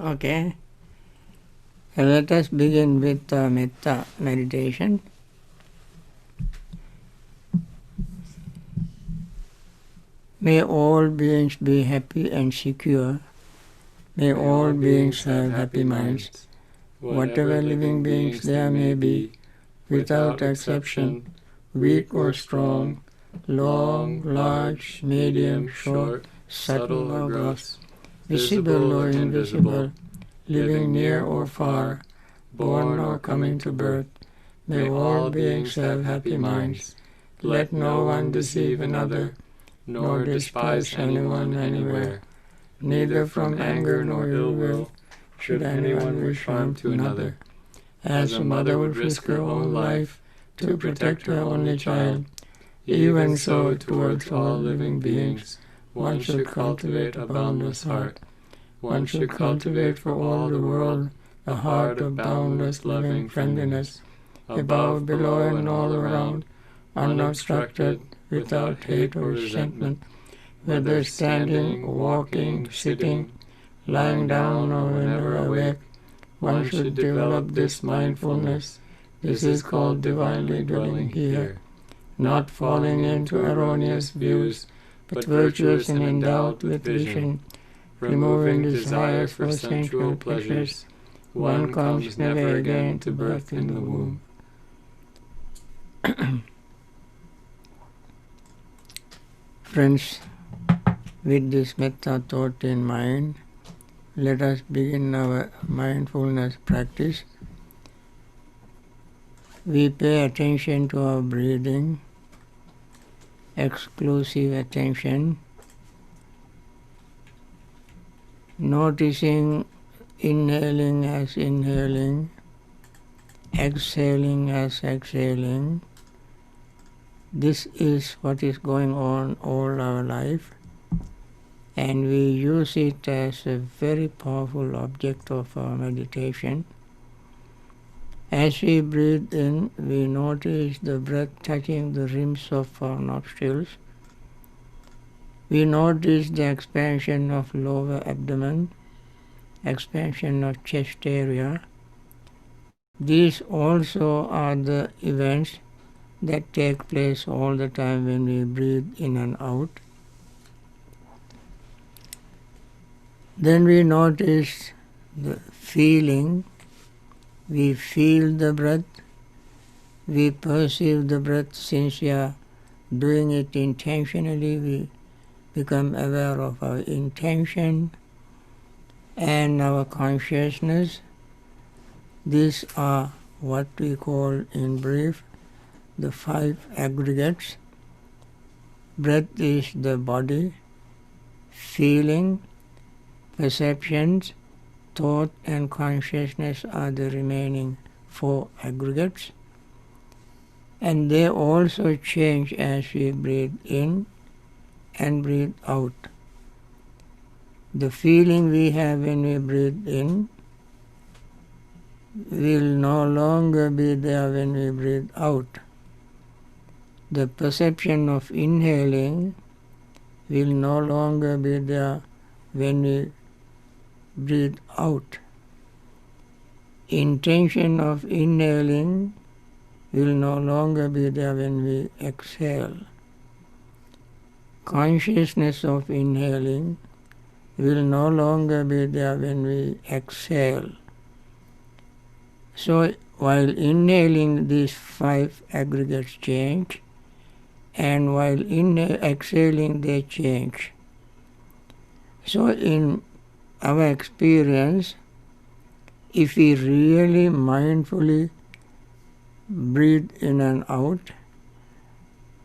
Okay. Let us begin with metta meditation. May all beings be happy and secure. May all beings have happy minds. Whatever living beings there may be, without exception, weak or strong, long, large, medium, short, subtle or gross, visible or invisible, living near or far, born or coming to birth, may all beings have happy minds. Let no one deceive another, nor despise anyone anywhere. Neither from anger nor ill will should anyone wish harm to another. As a mother would risk her own life to protect her only child, even so towards all living beings one should cultivate a boundless heart. One should cultivate for all the world a heart of boundless loving friendliness, above, below, and all around, unobstructed, without hate or resentment, whether standing, walking, sitting, lying down, or whenever awake. One should develop this mindfulness. This is called divinely dwelling here, not falling into erroneous views, but virtuous and endowed with vision, removing desires for sensual pleasures. One comes never again to birth in the womb. Friends, with this metta thought in mind, let us begin our mindfulness practice. We pay attention to our breathing, exclusive attention, noticing inhaling as inhaling, exhaling as exhaling. This is what is going on all our life, and we use it as a very powerful object of our meditation. As we breathe in, we notice the breath touching the rims of our nostrils. We notice the expansion of lower abdomen, expansion of chest area. These also are the events that take place all the time when we breathe in and out. Then we notice the feeling. We feel the breath. We perceive the breath. Since we are doing it intentionally, we become aware of our intention and our consciousness. These are what we call in brief the 5 aggregates. Breath is the body, feeling, perceptions, thought and consciousness are the remaining 4 aggregates, and they also change as we breathe in and breathe out. The feeling we have when we breathe in will no longer be there when we breathe out. The perception of inhaling will no longer be there when we breathe out. Intention of inhaling will no longer be there when we exhale. Consciousness of inhaling will no longer be there when we exhale. So while inhaling, these 5 aggregates change, and while exhaling they change. So in our experience, if we really mindfully breathe in and out,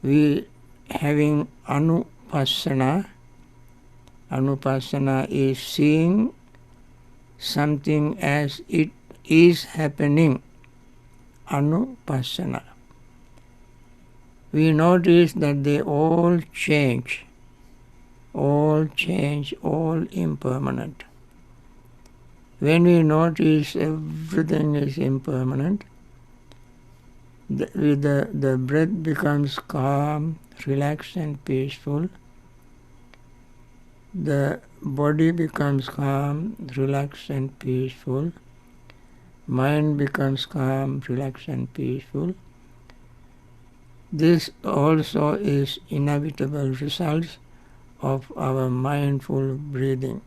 we having anupassana. Anupassana is seeing something as it is happening. Anupassana. We notice that they all change, all impermanent. When we notice everything is impermanent, the breath becomes calm, relaxed and peaceful. The body becomes calm, relaxed and peaceful. Mind becomes calm, relaxed and peaceful. This also is inevitable results of our mindful breathing.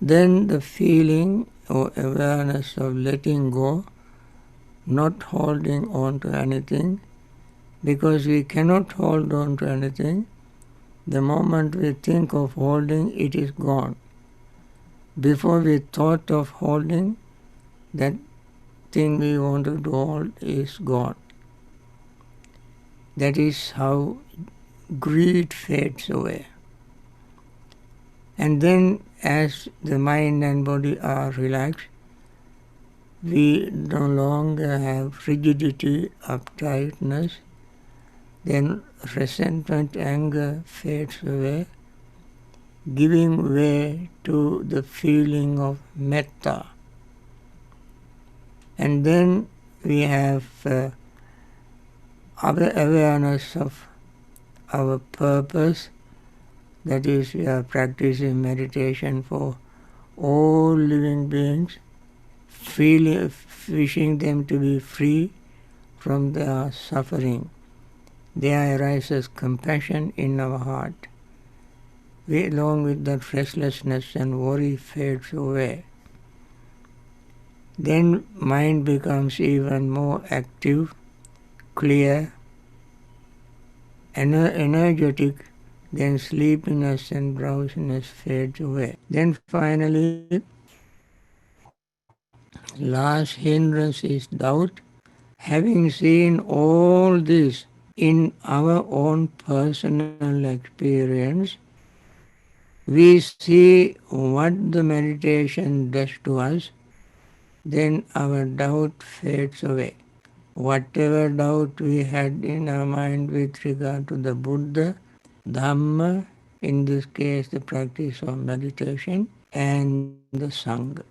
Then the feeling or awareness of letting go, not holding on to anything, because we cannot hold on to anything. The moment we think of holding, it is gone. Before we thought of holding, that thing we wanted to hold is gone. That is how greed fades away. And then as the mind and body are relaxed, we no longer have rigidity, uptightness. Then resentment, anger fades away, giving way to the feeling of metta. And then we have other awareness of our purpose. That is, we are practicing meditation for all living beings, wishing them to be free from their suffering. There arises compassion in our heart. Along with that, restlessness and worry fades away. Then mind becomes even more active, clear, energetic. Then sleepiness and drowsiness fades away. Then finally, last hindrance is doubt. Having seen all this in our own personal experience, we see what the meditation does to us, then our doubt fades away. Whatever doubt we had in our mind with regard to the Buddha, Dhamma, in this case the practice of meditation, and the Sangha.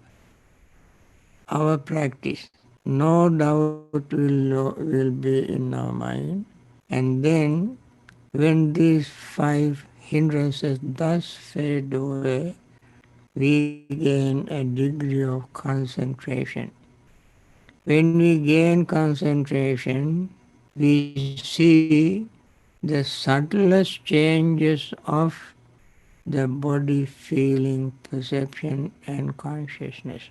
Our practice, no doubt will be in our mind, and then when these 5 hindrances thus fade away, we gain a degree of concentration. When we gain concentration, we see the subtlest changes of the body, feeling, perception and consciousness.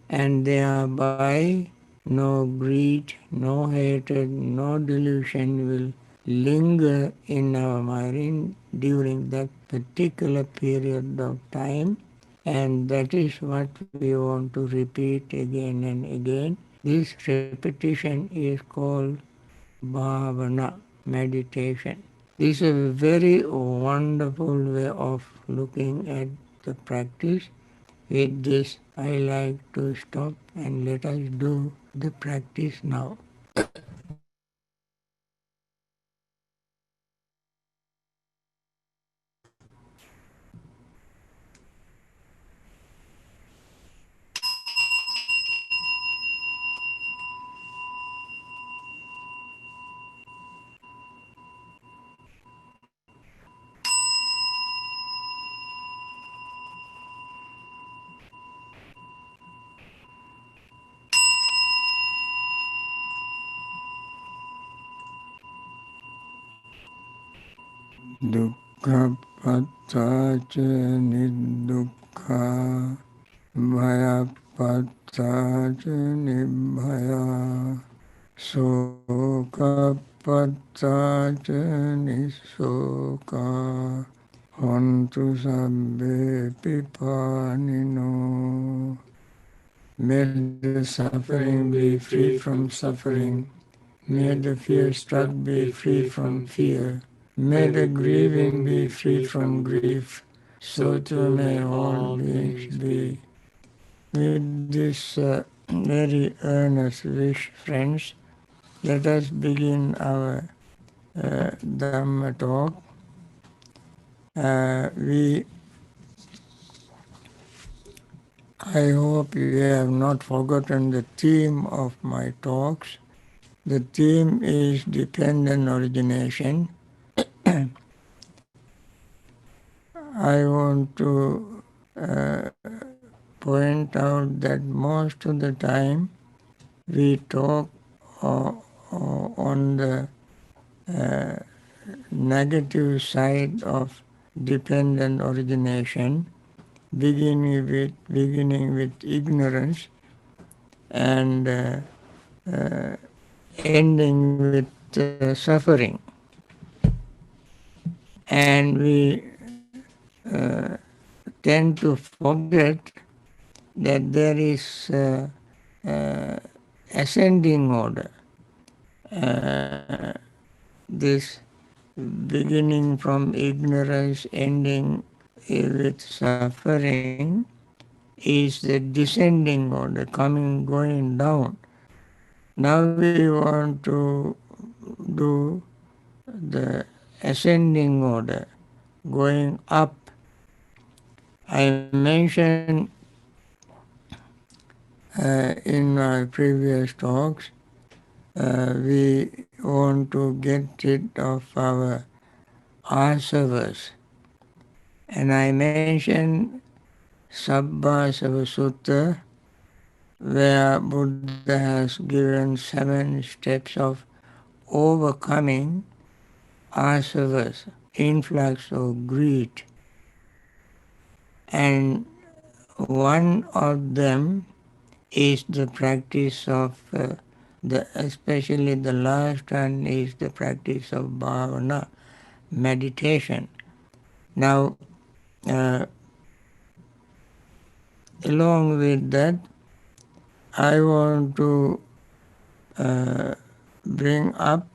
And thereby no greed, no hatred, no delusion will linger in our mind during that particular period of time. And that is what we want to repeat again and again. This repetition is called bhavana, meditation. This is a very wonderful way of looking at the practice. With this, I like to stop and let us do the practice now. Dukkha pattaca nidukkha bhaya pattaca nibhaya soka pattaca nisoka hontu sabbe pipanino. May the suffering be free from suffering. May the fear-struck be free from fear. May the grieving be free from grief. So too may all beings be. With this very earnest wish, friends, let us begin our Dhamma talk. I hope you have not forgotten the theme of my talks. The theme is dependent origination. I want to uh, point out that most of the time we talk uh, on the uh, negative side of dependent origination, beginning with ignorance and ending with suffering. And we tend to forget that there is uh, ascending order. This beginning from ignorance, ending with suffering, is the descending order, going down. Now we want to do the ascending order, going up. I mentioned in my previous talks, we want to get rid of our asavas. And I mentioned Sabbasava Sutta, where Buddha has given 7 steps of overcoming asavas, influx of greed. And one of them is the practice of especially the last one is the practice of bhavana, meditation. Now, uh, along with that, I want to bring up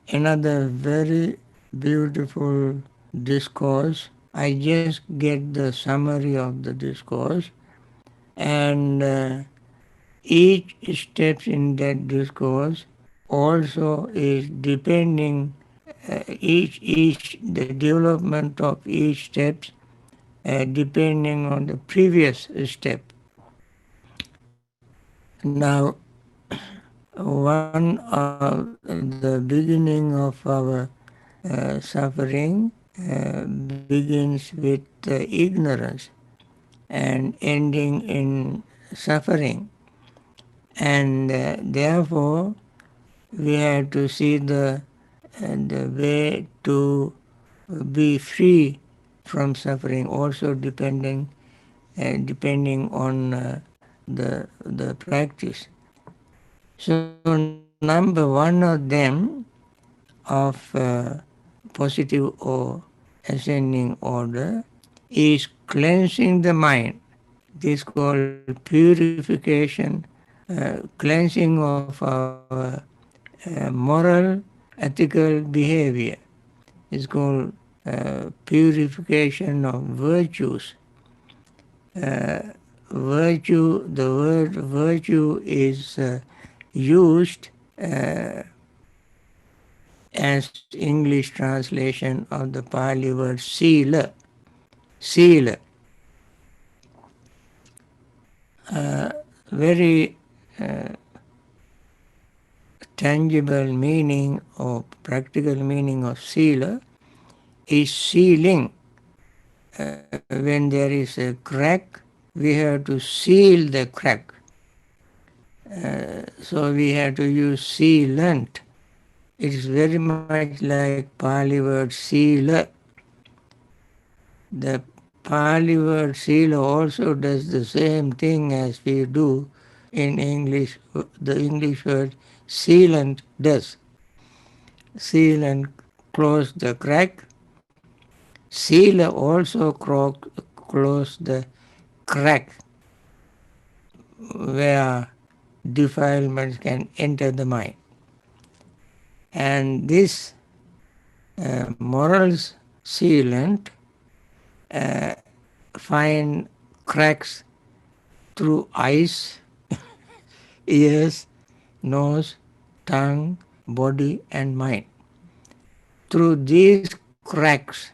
another very beautiful discourse. I just get the summary of the discourse, and each step in that discourse also is depending each the development of each steps depending on the previous step. Now, one of the beginning of our suffering begins with ignorance and ending in suffering. And therefore, we have to see the way to be free from suffering, also depending on the practice. So number one of them of positive or ascending order is cleansing the mind. This is called purification, cleansing of our moral, ethical behavior. It's called purification of virtues. The word virtue is used as English translation of the Pali word sila. Sila. Very tangible meaning or practical meaning of sila is sealing. When there is a crack, we have to seal the crack. So we have to use sealant. It is very much like Pali word sila. The Pali word sila also does the same thing as we do in English. The English word sealant does. Sealant close the crack. Sila also close the crack where defilements can enter the mind. And this morals sealant find cracks through eyes, ears, nose, tongue, body and mind. Through these cracks,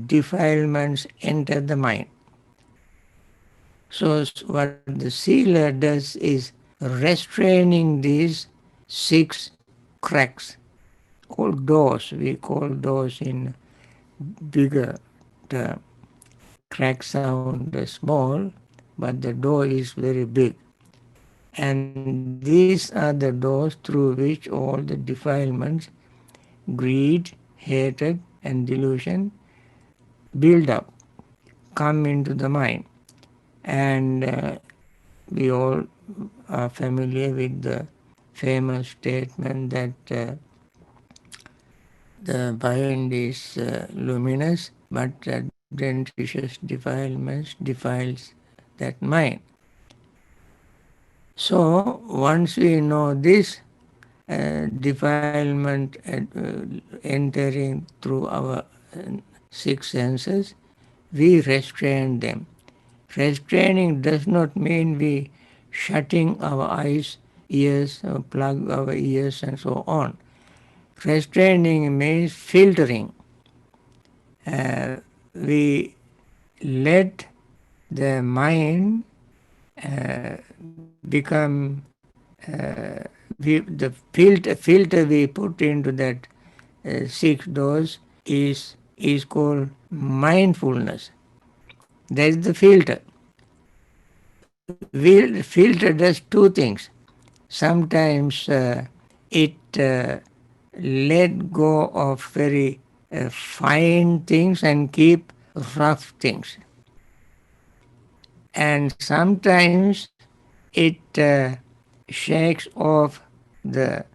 defilements enter the mind. So what the sealer does is restraining these 6 cracks, or doors, we call doors in bigger crack sound small, but the door is very big. And these are the doors through which all the defilements, greed, hatred, and delusion build up, come into the mind. And we all are familiar with the famous statement that the mind is luminous, but adventitious defilements defiles that mind. So once we know this, defilement entering through our six senses, we restrain them. Restraining does not mean we shutting our eyes, ears, or plug our ears and so on. Restraining means filtering. We let the mind become the filter we put into that six doors is called mindfulness. That is the filter. Filter does two things. Sometimes it let go of very fine things and keep rough things. And sometimes it shakes off the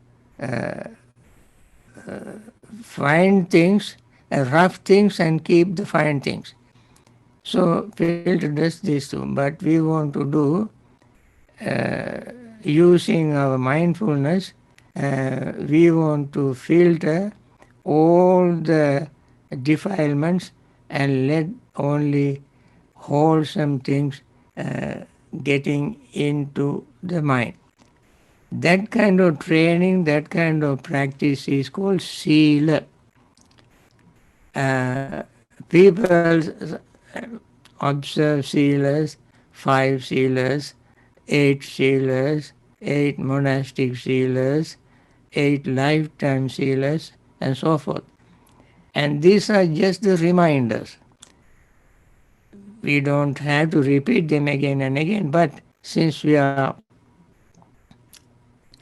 fine things, rough things, and keep the fine things. So filter does this too, but we want to do using our mindfulness. We want to filter all the defilements and let only wholesome things getting into the mind. That kind of training, that kind of practice is called sila. People observe silas, 5 silas, 8 silas, 8 monastic silas, 8 lifetime silas, and so forth. And these are just the reminders. We don't have to repeat them again and again, but since we are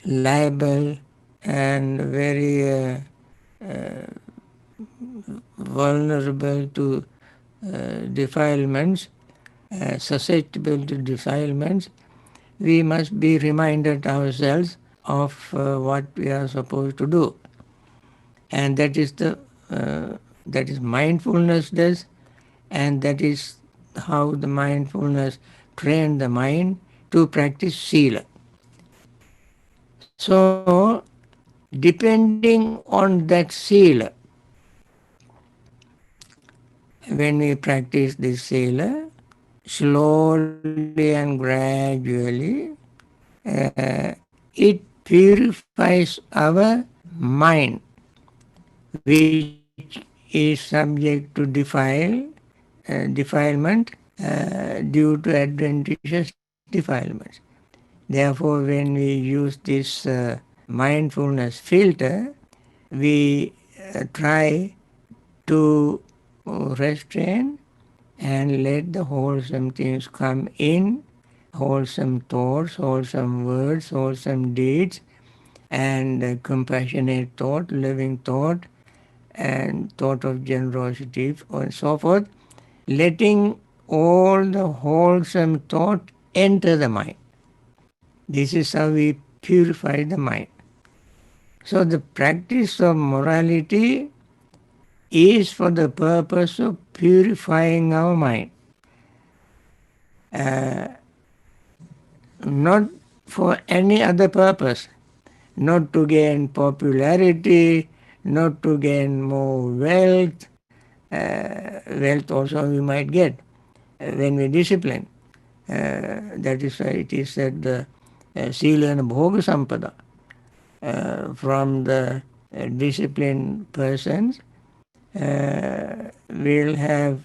liable and very vulnerable to defilements, susceptible to defilements, we must be reminded ourselves of what we are supposed to do. And that is mindfulness does, and that is how the mindfulness train the mind to practice sila. So depending on that sila, when we practice this sila, slowly and gradually, it purifies our mind, which is subject to defilement due to adventitious defilements. Therefore, when we use this mindfulness filter, we try to restrain and let the wholesome things come in, wholesome thoughts, wholesome words, wholesome deeds, and compassionate thought, loving thought, and thought of generosity, and so forth, letting all the wholesome thought enter the mind. This is how we purify the mind. So the practice of morality is for the purpose of purifying our mind, not for any other purpose, not to gain popularity, not to gain more wealth. Wealth also we might get when we discipline. That is why it is said the sila and bhoga sampada. From the disciplined persons will have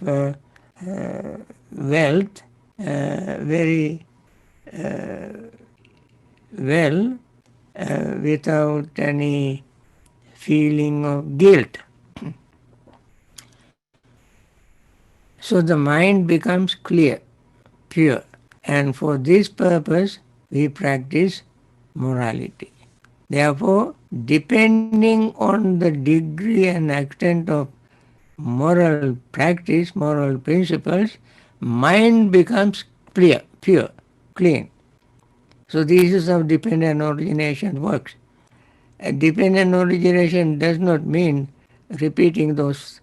wealth very well without any feeling of guilt. So the mind becomes clear, pure. And for this purpose, we practice morality. Therefore, depending on the degree and extent of moral practice, moral principles, mind becomes clear, pure, clean. So this is how dependent origination works. Dependent origination does not mean repeating those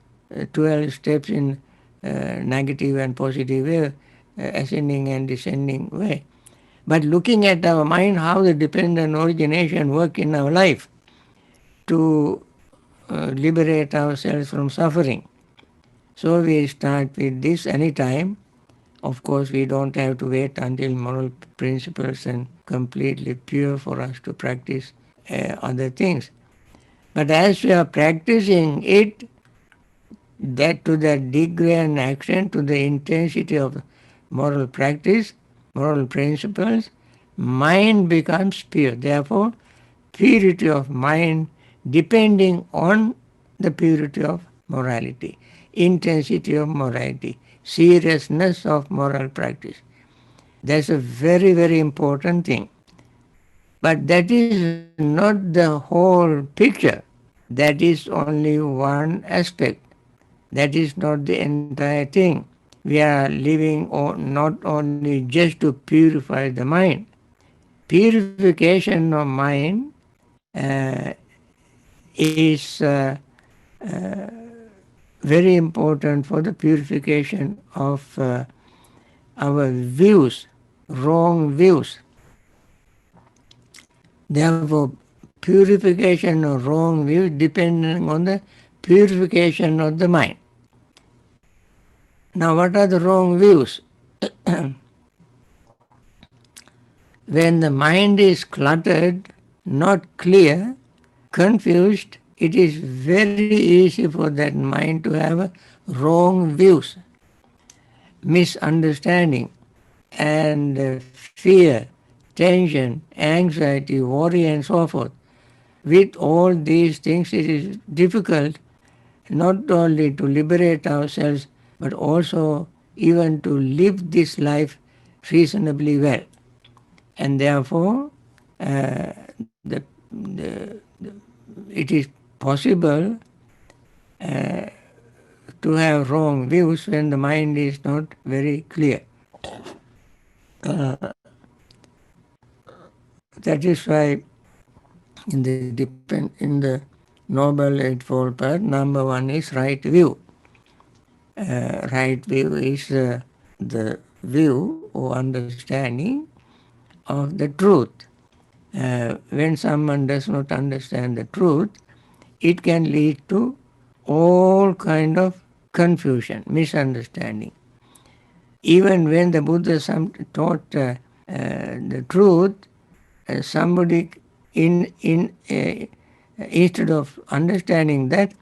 12 steps in negative and positive way, ascending and descending way. But looking at our mind, how the dependent origination work in our life to liberate ourselves from suffering. So we start with this anytime. Of course, we don't have to wait until moral principles and completely pure for us to practice other things. But as we are practicing it, that to the degree and extent, to the intensity of moral practice, moral principles, mind becomes pure. Therefore, purity of mind depending on the purity of morality, intensity of morality, seriousness of moral practice. That's a very, very important thing. But that is not the whole picture. That is only one aspect. That is not the entire thing. We are living not only just to purify the mind. Purification of mind uh, is very important for the purification of our views, wrong views. Therefore, purification of wrong views depending on the purification of the mind. Now, what are the wrong views? When the mind is cluttered, not clear, confused, it is very easy for that mind to have wrong views, misunderstanding, and fear, tension, anxiety, worry, and so forth. With all these things, it is difficult not only to liberate ourselves, but also even to live this life reasonably well. And therefore, the, it is possible to have wrong views when the mind is not very clear. That is why in the Noble Eightfold Path, number one is right view. Right view is the view or understanding of the truth. When someone does not understand the truth, it can lead to all kind of confusion, misunderstanding. Even when the Buddha taught the truth, somebody instead of understanding that,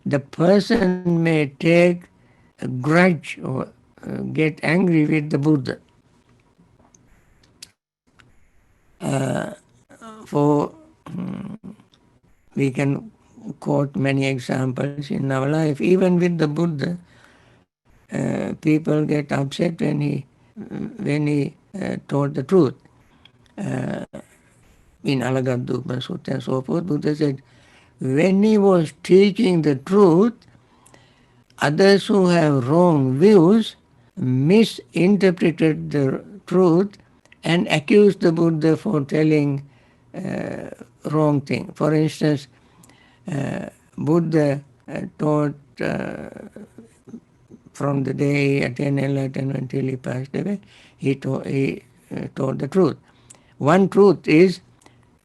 the person may take a grudge or get angry with the Buddha. For we can quote many examples in our life. Even with the Buddha, people get upset when he taught the truth. In Alagaddupa Sutta and so forth, Buddha said, when he was teaching the truth, others who have wrong views misinterpreted the truth and accused the Buddha for telling wrong thing. For instance, Buddha taught from the day he attained enlightenment until he passed away, he taught the truth.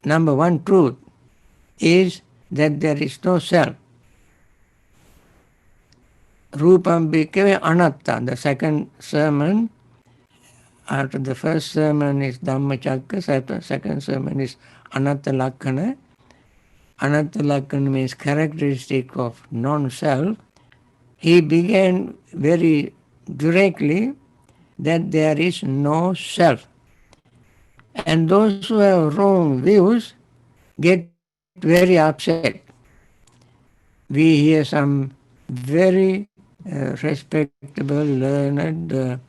Number one truth is that there is no self. Rupam bhikkhave anatta. The second sermon, after the first sermon is Dhamma Chakra, second sermon is Anatta Lakkana. Anatta Lakkana means characteristic of non-self. He began very directly that there is no self. And those who have wrong views get very upset. We hear some very respectable, learned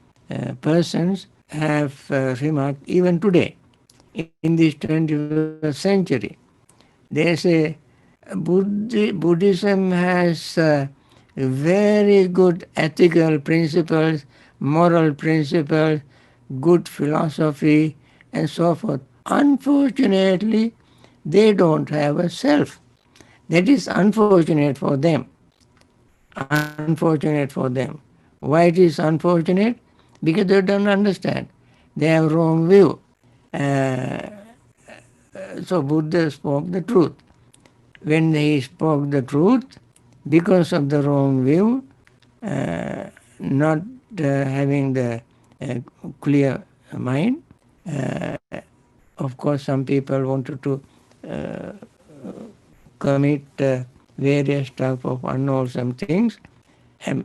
persons have remarked even today in this 21st century. They say Buddhism has very good ethical principles, moral principles, good philosophy, and so forth. Unfortunately, they don't have a self. That is unfortunate for them. Unfortunate for them. Why it is unfortunate? Because they don't understand. They have wrong view. Uh, so Buddha spoke the truth. When he spoke the truth, because of the wrong view, not having the clear mind, uh, of course, some people wanted to uh, commit various type of unwholesome things, and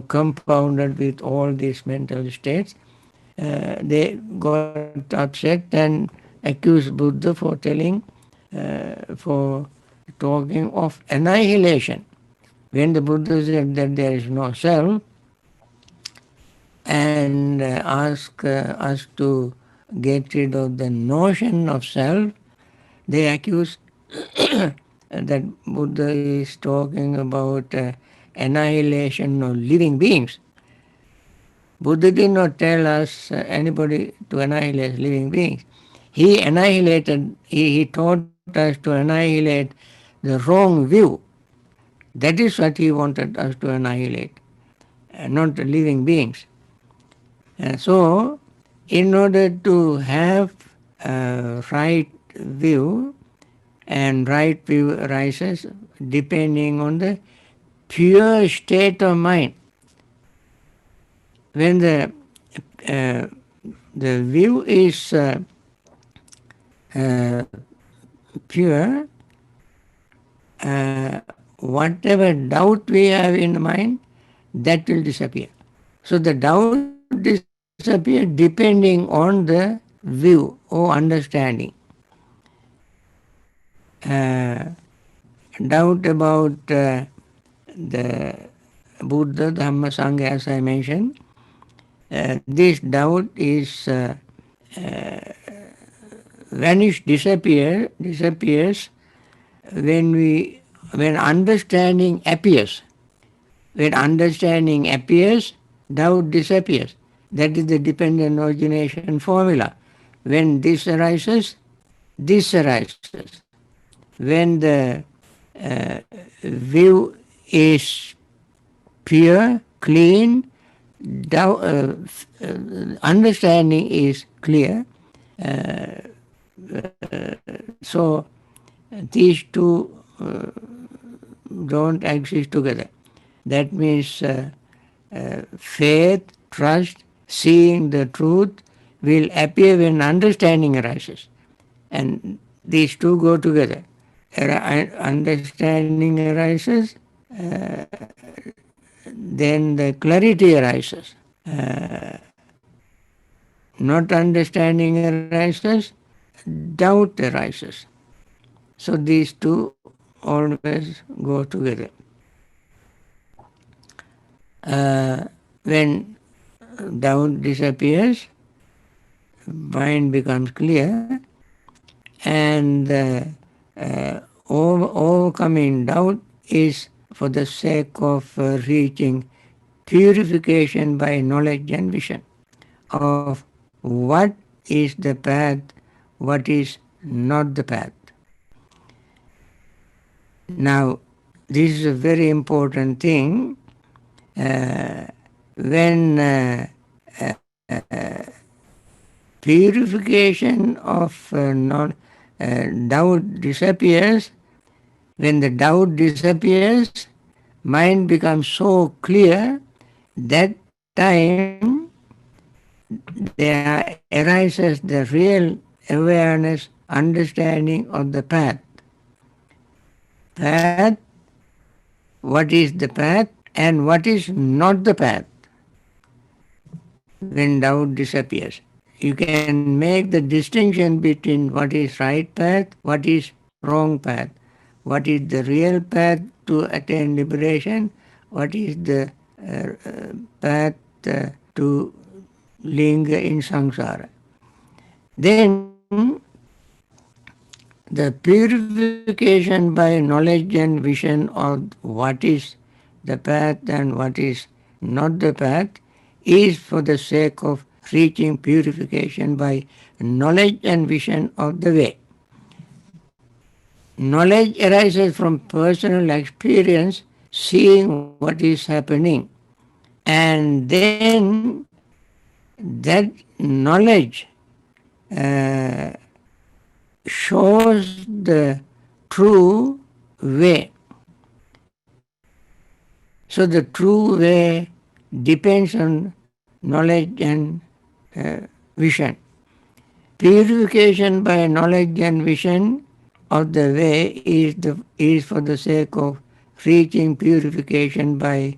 compounded with all these mental states. They got upset and accused Buddha for telling, for talking of annihilation. When the Buddha said that there is no self, and asked us to get rid of the notion of self, they accuse that Buddha is talking about annihilation of living beings. Buddha did not tell us anybody to annihilate living beings. He taught us to annihilate the wrong view. That is what he wanted us to annihilate, not the living beings. And so, in order to have a right view, and right view arises depending on the pure state of mind. When uh, the view is uh, pure, whatever doubt we have in the mind, that will disappear. So the doubt disappears depending on the view or understanding. Uh, Doubt about the Buddha, Dhamma, Sangha, as I mentioned, this doubt is disappears when understanding appears. When understanding appears, doubt disappears. That is the dependent origination formula. When this arises. When the view is pure, clean, understanding is clear. So these two don't exist together. That means faith, trust, seeing the truth will appear when understanding arises. And these two go together. Understanding arises, then the clarity arises. Not understanding arises, doubt arises. So these two always go together. When doubt disappears, mind becomes clear, and overcoming doubt is for the sake of reaching purification by knowledge and vision of what is the path, what is not the path. Now, this is a very important thing. When purification of doubt disappears, when the doubt disappears, mind becomes so clear that time there arises the real awareness, understanding of the path. Path, what is the path and what is not the path. When doubt disappears, you can make the distinction between what is right path, what is wrong path, what is the real path to attain liberation, what is the path to linger in samsara. Then the purification by knowledge and vision of what is the path and what is not the path is for the sake of reaching purification by knowledge and vision of the way. Knowledge arises from personal experience, seeing what is happening, and then that knowledge uh, shows the true way. So the true way depends on knowledge and vision. Purification by knowledge and vision of the way is for the sake of reaching purification by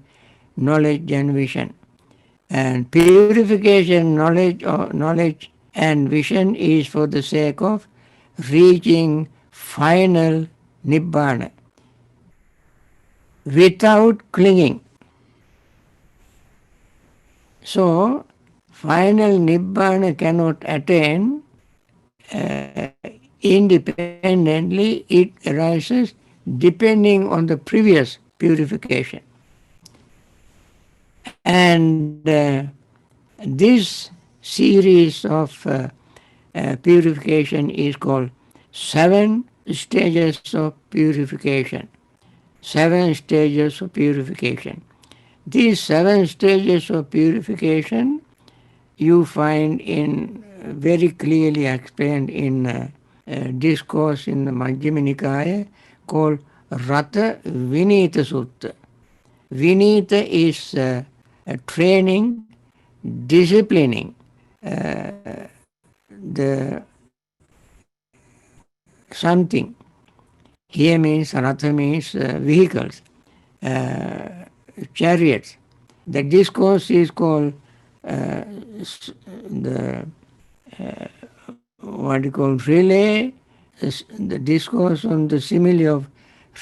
knowledge and vision. And purification, knowledge and vision is for the sake of reaching final nibbana without clinging. So, final nibbana cannot attain independently, it arises depending on the previous purification. And this series of purification is called 7 stages of purification. 7 stages of purification. These 7 stages of purification you find in very clearly explained in Discourse in the Majjhima Nikaya called Rata Vinita Sutta. Vinita is training, disciplining the something. Here means Ratha means vehicles, chariots. The discourse is called the what you call relay, the discourse on the simile of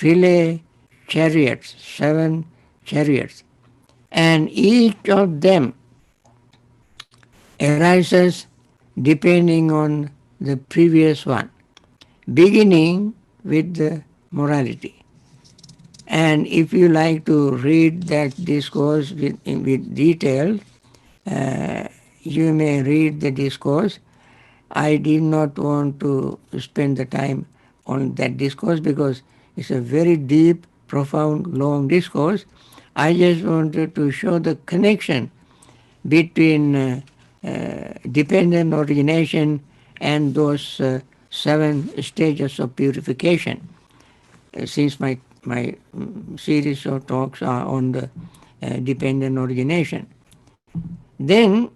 relay chariots, 7 chariots. And each of them arises depending on the previous one, beginning with the morality. And if you like to read that discourse with detail, you may read the discourse. I did not want to spend the time on that discourse because it's a very deep, profound, long discourse. I just wanted to show the connection between dependent origination and those 7 stages of purification. Since my series of talks are on the dependent origination. Then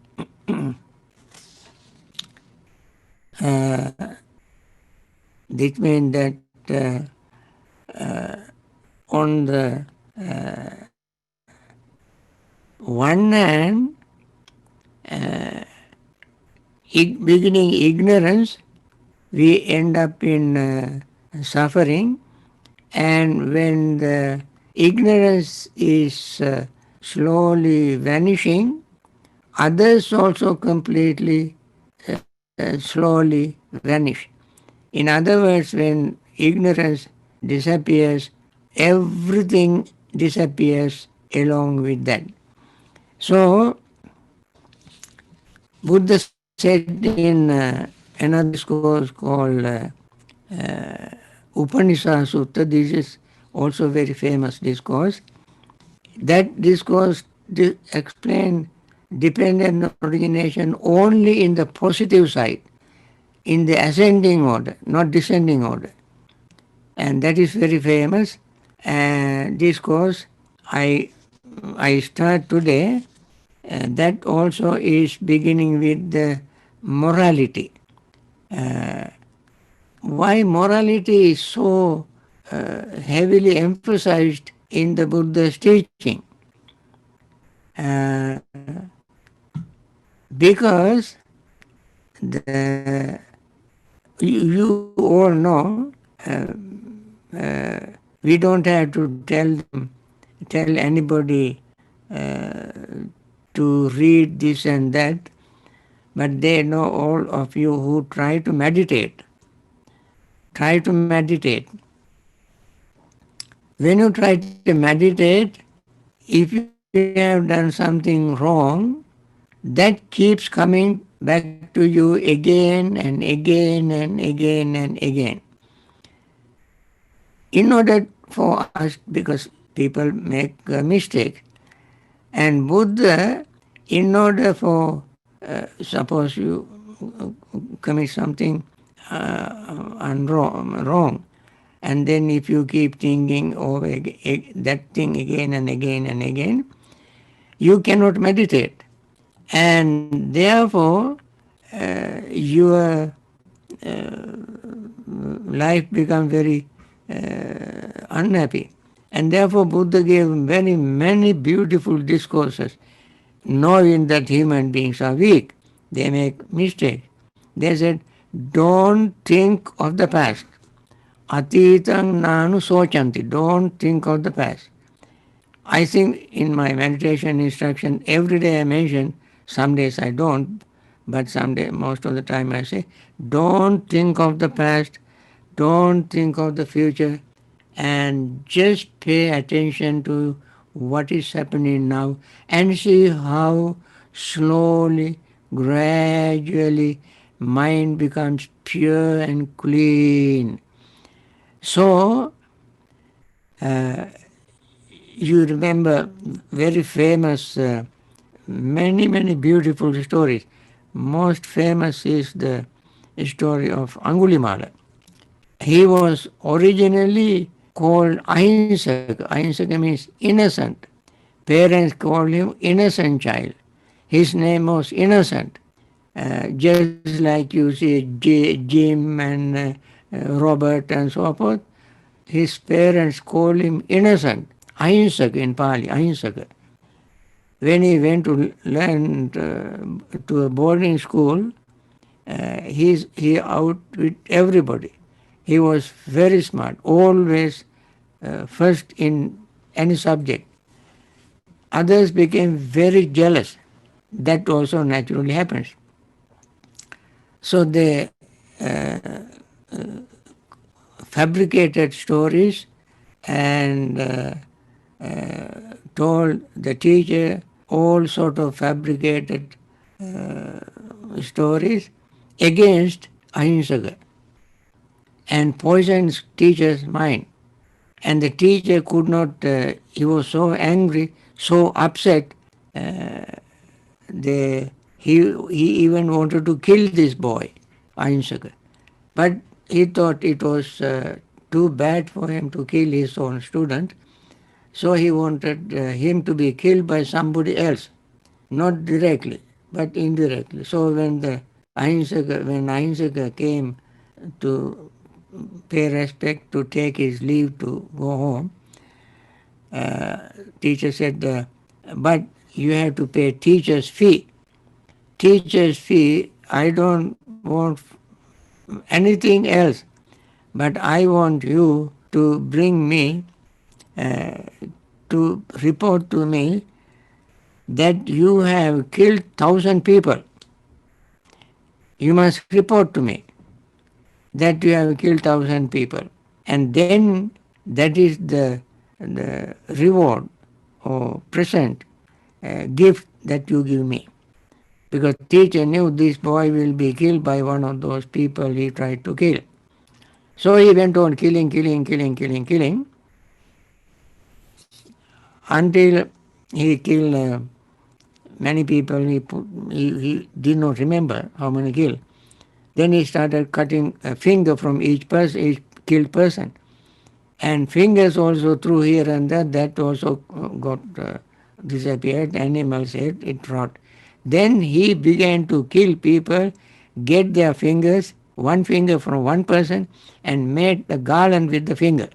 this means that on the one hand, beginning ignorance, we end up in suffering, and when the ignorance is slowly vanishing, others also completely slowly vanish. In other words, when ignorance disappears, everything disappears along with that. So, Buddha said in another discourse called Upanishad Sutta, this is also a very famous discourse. That discourse explained dependent origination only in the positive side, in the ascending order, not descending order. And that is very famous. Discourse I start today. That also is beginning with the morality. Why morality is so heavily emphasized in the Buddha's teaching? Because you all know, we don't have to tell them tell anybody uh, to read this and that, but they know all of you who try to meditate. Try to meditate. When you try to meditate, if you have done something wrong, that keeps coming back to you again and again and again and again. In order for us, because people make a mistake, and Buddha, in order for, suppose you commit something wrong, and then if you keep thinking over that thing again and again and again, you cannot meditate. And therefore, your life becomes very unhappy. And therefore, Buddha gave very many beautiful discourses, knowing that human beings are weak. They make mistakes. They said, don't think of the past. Atitang nanu sochanti. Don't think of the past. I think in my meditation instruction, every day I mention, some days I don't, but some day, most of the time I say, don't think of the past, don't think of the future, and just pay attention to what is happening now and see how slowly, gradually, mind becomes pure and clean. So, you remember very famous, many beautiful stories. Most famous is the story of Angulimala. He was originally called Ahimsaka. Ahimsaka means innocent. Parents called him innocent child. His name was innocent. Just like you see Jim and Robert and so forth, his parents called him innocent. Ahimsaka in Pali, Ahimsaka. When he went to learn to a boarding school, he out with everybody. He was very smart, always first in any subject. Others became very jealous. That also naturally happens. So they fabricated stories and told the teacher all sort of fabricated stories against Ahimsaka and poisoned teacher's mind. And the teacher could not, he was so angry, so upset, he even wanted to kill this boy, Ahimsaka. But he thought it was too bad for him to kill his own student, so he wanted him to be killed by somebody else, not directly, but indirectly. So when Ahimsaka came to pay respect, to take his leave to go home, teacher said, but you have to pay teacher's fee. Teacher's fee, I don't want anything else, but I want you to bring me, to report to me that you have killed 1,000 people. You must report to me that you have killed 1,000 people. And then that is the reward or present, gift that you give me. Because teacher knew this boy will be killed by one of those people he tried to kill. So he went on killing until he killed many people. He did not remember how many killed. Then he started cutting a finger from each killed person. And fingers also through here and there, that also got disappeared. Animals ate, it rot. Then he began to kill people, get their fingers, one finger from one person, and made a garland with the finger.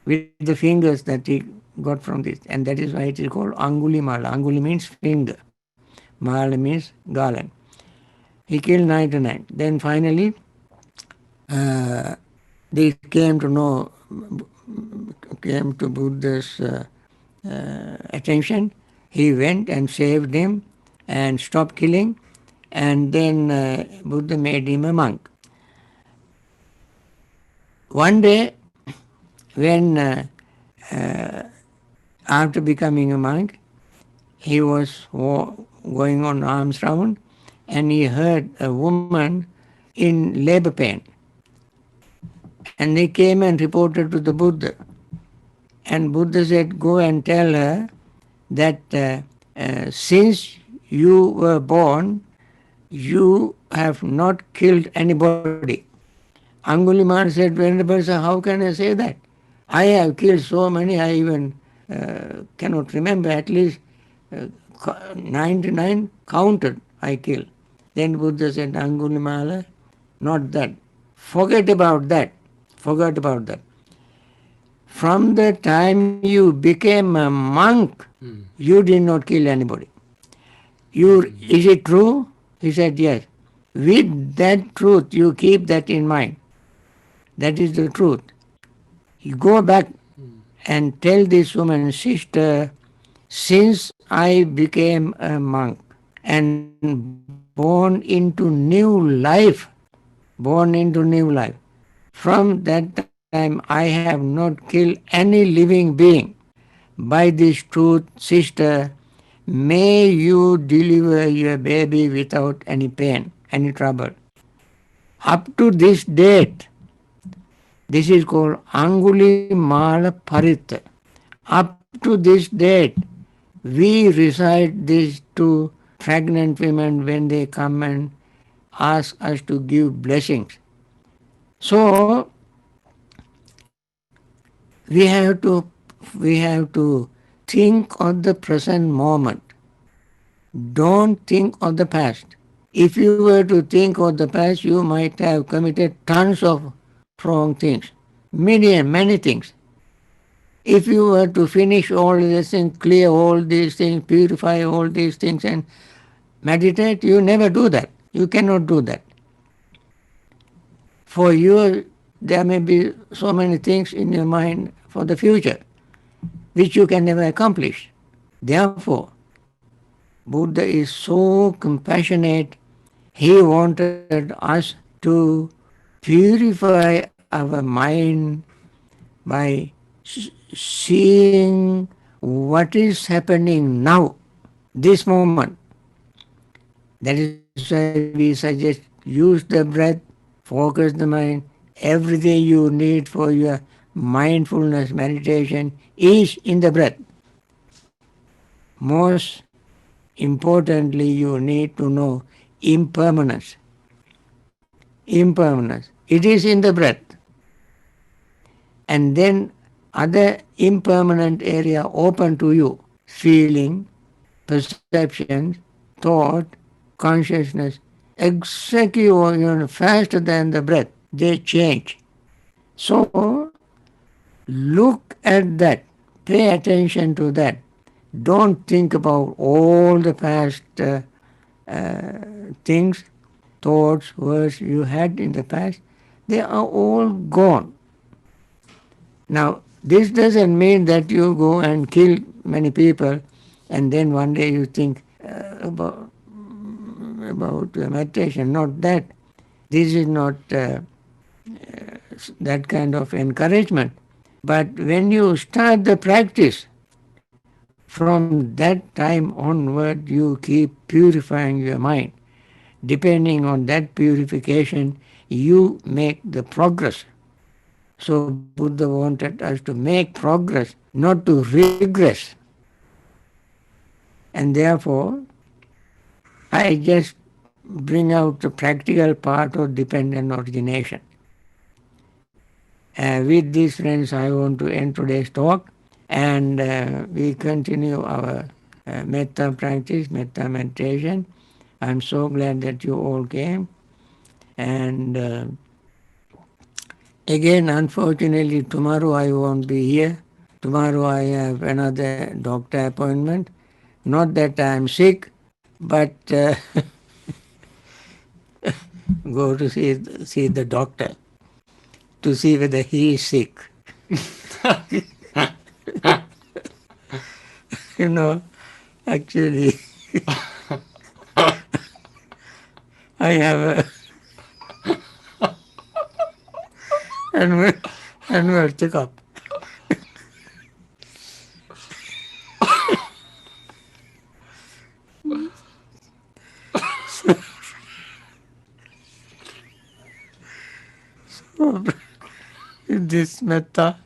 With the fingers that he got from this. And that is why it is called Anguli Mala. Anguli means finger. Mala means garland. He killed 99. Then finally, they came to know came to Buddha's attention, he went and saved him and stopped killing, and then Buddha made him a monk. One day, when after becoming a monk, he was going on alms round, and he heard a woman in labor pain. And they came and reported to the Buddha. And Buddha said, go and tell her that since you were born, you have not killed anybody. Angulimala said, Venerable sir, how can I say that? I have killed so many, I even cannot remember, at least 99 counted I killed. Then Buddha said, Angulimala, not that. Forget about that. Forget about that. From the time you became a monk, you did not kill anybody. Is it true? He said, yes. With that truth, you keep that in mind. That is the truth. You go back and tell this woman, sister, since I became a monk and born into new life, from that time I have not killed any living being. By this truth, sister, may you deliver your baby without any pain, any trouble. Up to this date, this is called Angulimala Parita. Up to this date, we recite this to pregnant women when they come and ask us to give blessings. So we have to think of the present moment. Don't think of the past. If you were to think of the past, you might have committed tons of wrong things, many things. If you were to finish all these things, clear all these things, purify all these things and meditate, you never do that. You cannot do that. For you, there may be so many things in your mind for the future, which you can never accomplish. Therefore, Buddha is so compassionate. He wanted us to purify our mind by seeing what is happening now, this moment. That is why we suggest use the breath, focus the mind. Everything you need for your mindfulness meditation is in the breath. Most importantly, you need to know impermanence. Impermanence. It is in the breath. And then other impermanent area open to you. Feeling, perceptions, thought, consciousness. Exactly faster than the breath. They change. So look at that. Pay attention to that. Don't think about all the past things, thoughts, words you had in the past. They are all gone. Now, this doesn't mean that you go and kill many people and then one day you think about meditation. Not that. This is not that kind of encouragement. But when you start the practice, from that time onward, you keep purifying your mind. Depending on that purification, you make the progress. So Buddha wanted us to make progress, not to regress. And therefore, I just bring out the practical part of dependent origination. With these friends, I want to end today's talk, and we continue our metta practice, metta meditation. I'm so glad that you all came. And again, unfortunately, tomorrow I won't be here. Tomorrow I have another doctor appointment. Not that I'm sick, but go to see the doctor to see whether he is sick. You know, actually, I have a annual, annual checkup. This metta,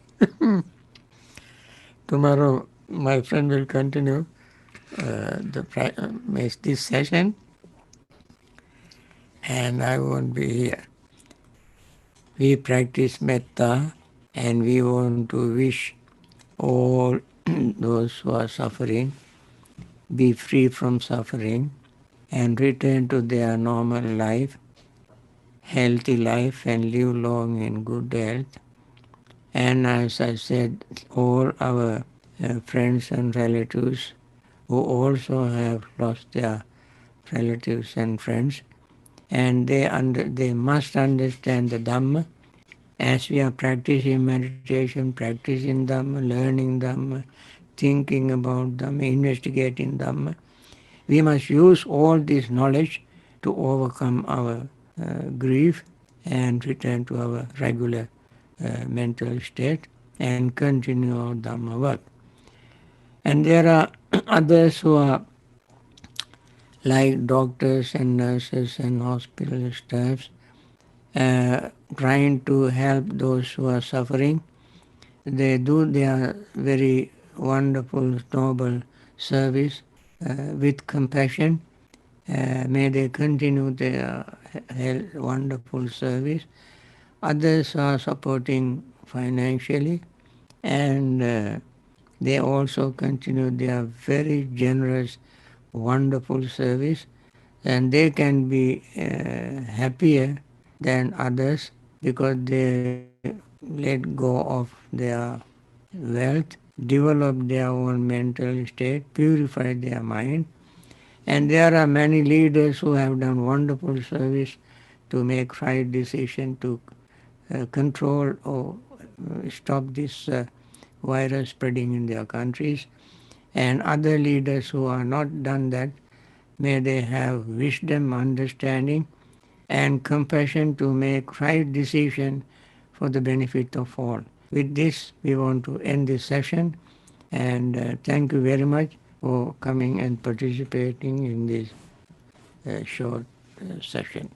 tomorrow my friend will continue this session, and I won't be here. We practice metta, and we want to wish all those who are suffering be free from suffering and return to their normal life, healthy life, and live long in good health. And as I said, all our friends and relatives who also have lost their relatives and friends, and they must understand the Dhamma. As we are practicing meditation, practicing Dhamma, learning Dhamma, thinking about Dhamma, investigating Dhamma, we must use all this knowledge to overcome our grief and return to our regular mental state and continue our Dhamma work. And there are others who are like doctors and nurses and hospital staffs trying to help those who are suffering. They do their very wonderful, noble service with compassion. May they continue their wonderful service. Others are supporting financially, and they also continue their very generous, wonderful service, and they can be happier than others because they let go of their wealth, develop their own mental state, purify their mind. And there are many leaders who have done wonderful service to make right decision to control or stop this virus spreading in their countries. And other leaders who are not done that, may they have wisdom, understanding, and compassion to make right decision for the benefit of all. With this, we want to end this session, and thank you very much for coming and participating in this short session.